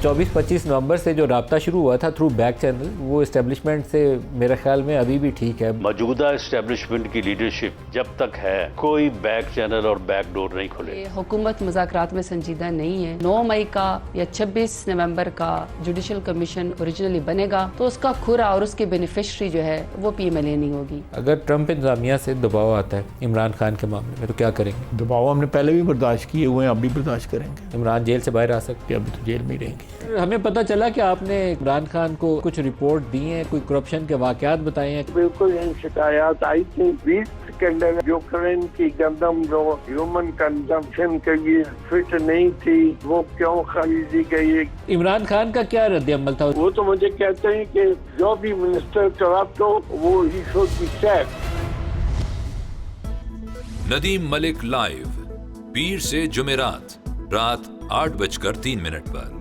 24-25 نومبر سے جو رابطہ شروع ہوا تھا تھرو بیک چینل، وہ اسٹیبلشمنٹ سے میرے خیال میں ابھی بھی ٹھیک ہے. موجودہ اسٹیبلشمنٹ کی لیڈرشپ جب تک ہے کوئی بیک چینل اور بیک ڈور نہیں کھلے. حکومت مذاکرات میں سنجیدہ نہیں ہے. 9 مئی کا یا 26 نومبر کا جوڈیشل کمیشن اوریجنلی بنے گا تو اس کا کھرا اور اس کی بینیفیشری جو ہے وہ پی ایم ایل اے نہیں ہوگی. اگر ٹرمپ انتظامیہ سے دباؤ آتا ہے عمران خان کے معاملے میں تو کیا کریں گے؟ دباؤ ہم نے پہلے بھی برداشت کیے ہوئے ہیں، اب بھی برداشت کریں گے. عمران جیل سے باہر آ سکتے کہ ابھی تو جیل میں ہی رہیں گے. ہمیں پتہ چلا کہ آپ نے عمران خان کو کچھ رپورٹ دی ہیں، کوئی کرپشن کے واقعات بتائے ہیں. بالکل ان شکایات آئی تھی 20 کے اندر یوکرین کی گندم جو ہیومن کنزمپشن کے لیے فٹ نہیں تھی وہ کیوں خریدی گئی. عمران خان کا کیا رد عمل تھا؟ وہ تو مجھے کہتے ہیں کہ جو بھی منسٹر کرپٹ ہو وہ ہی should be sack. Nadeem Malik live پیر سے جمعرات رات 8:03 پر.